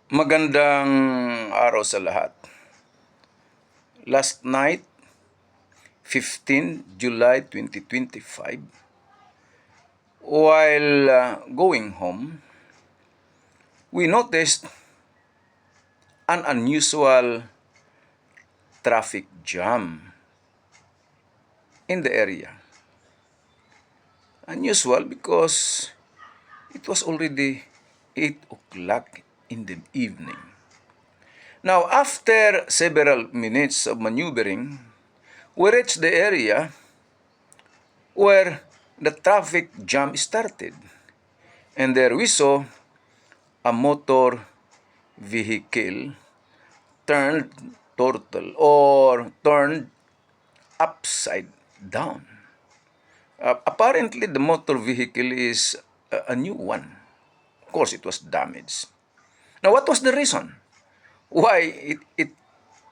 Magandang araw sa lahat. Last night, 15 July 2025, while going home, we noticed an unusual traffic jam in the area. Unusual because it was already 8 o'clock in the evening. Now, after several minutes of maneuvering, we reached the area where the traffic jam started. And there we saw a motor vehicle turned turned upside down. Apparently, the motor vehicle is a new one. Of course, it was damaged. Now, what was the reason? Why it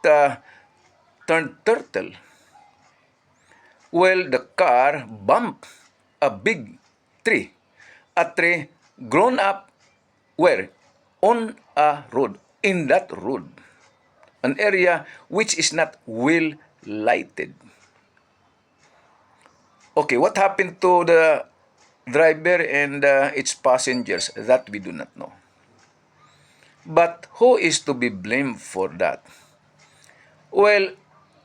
turned turtle? Well, the car bumped a big tree. A tree grown up where? On a road. In that road. An area which is not well lighted. Okay, what happened to the driver and its passengers? That we do not know. But who is to be blamed for that? Well,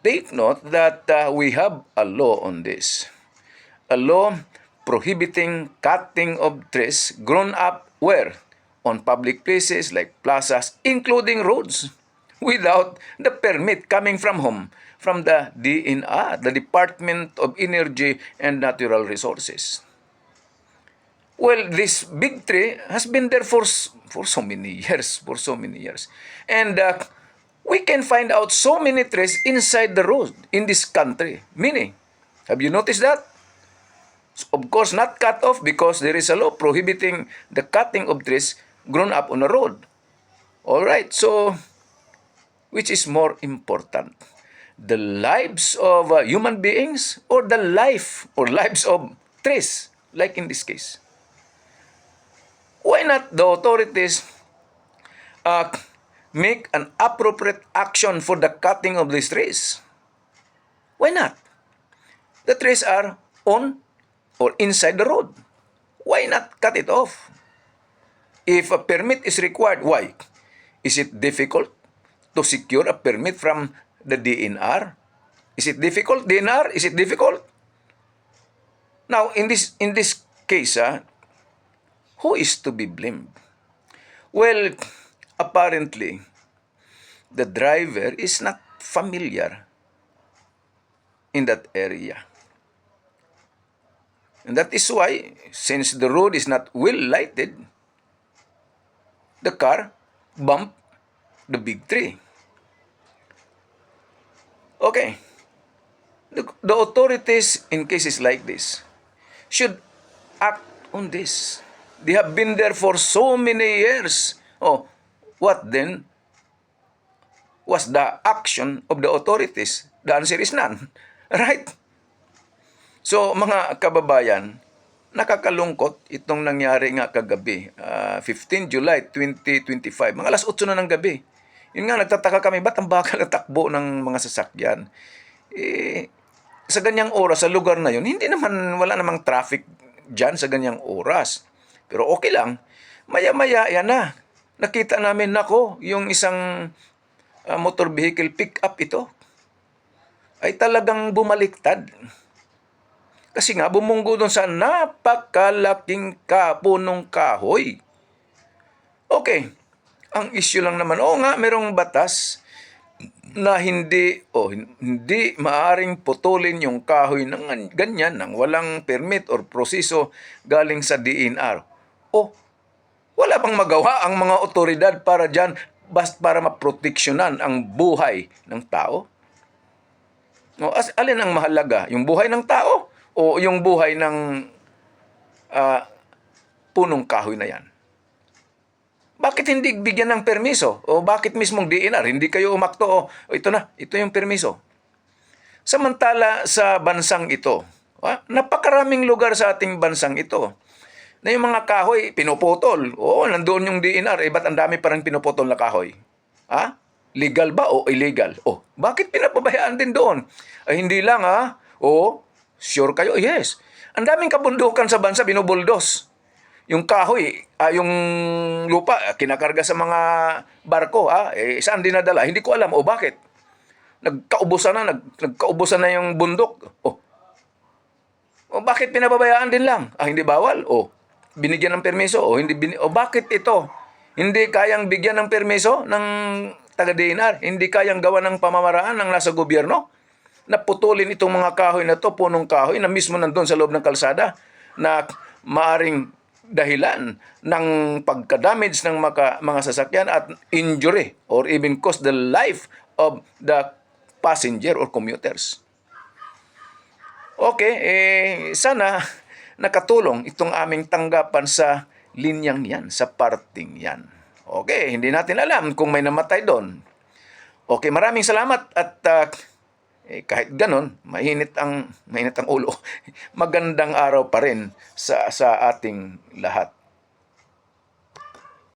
take note that we have a law on this. A law prohibiting cutting of trees grown up where? On public places like plazas, including roads, without the permit coming from whom? From the DNR, the Department of Energy and Natural Resources. Well, this big tree has been there for so many years, And we can find out so many trees inside the road in this country. Meaning, have you noticed that? Of course, not cut off because there is a law prohibiting the cutting of trees grown up on a road. All right, so which is more important? The lives of human beings or the lives of trees, like in this case? Why not the authorities make an appropriate action for the cutting of these trees? Why not? The trees are on or inside the road. Why not cut it off? If a permit is required, why? Is it difficult to secure a permit from the DNR? Is it difficult, DNR? Is it difficult? Now, in this case, who is to be blamed? Well, apparently, the driver is not familiar in that area. And that is why, since the road is not well lighted, the car bumped the big tree. Okay. The authorities in cases like this should act on this. They have been there for so many years. Oh, what then was the action of the authorities? The answer is none. Right? So, mga kababayan, nakakalungkot itong nangyari nga kagabi, 15 July 2025, mga alas 8 na ng gabi. Yun nga, nagtataka kami, ba't ang bakal ang takbo ng mga sasakyan? Sa ganyang oras, sa lugar na yun, wala namang traffic dyan sa ganyang oras. Pero okay lang, maya-maya, yan na. Nakita namin, nako, yung isang motor vehicle pick-up ito, ay talagang bumaliktad. Kasi nga, bumunggo doon sa napakalaking punong kahoy. Okay, ang issue lang naman, nga, merong batas na hindi maaring putulin yung kahoy ng ganyan nang walang permit or proseso galing sa DNR. Wala bang magawa ang mga otoridad para dyan para maproteksyonan ang buhay ng tao? Alin ang mahalaga? Yung buhay ng tao o yung buhay ng punong kahoy na yan? Bakit hindi bigyan ng permiso? O bakit mismong DNR? Hindi kayo umakto, ito yung permiso. Samantala sa bansang ito, napakaraming lugar sa ating bansang ito Na yung mga kahoy, pinuputol. Oo, nandoon yung DNR. Ba't ang dami parang pinuputol na kahoy? Ha? Legal ba o illegal? Bakit pinapabayaan din doon? Ay, hindi lang sure kayo? Yes. Ang daming kabundukan sa bansa, binubuldos. Yung kahoy, yung lupa, kinakarga sa mga barko, saan dinadala? Hindi ko alam. Bakit? Nagkaubusan na yung bundok. Bakit pinababayaan din lang? Hindi bawal? Binigyan ng permiso? Bakit ito? Hindi kayang bigyan ng permiso ng taga-DNR? Hindi kayang gawa ng pamamaraan ng nasa gobyerno? Naputulin itong mga kahoy na to, punong kahoy, na mismo nandun sa loob ng kalsada, na maaring dahilan ng pagka-damage ng mga sasakyan at injury or even cost the life of the passenger or commuters. Okay, sana nakatulong itong aming tanggapan sa linyang yan, sa parting yan. Okay, hindi natin alam kung may namatay doon. Okay, maraming salamat at kahit ganon, mainit ang ulo. Magandang araw pa rin sa ating lahat.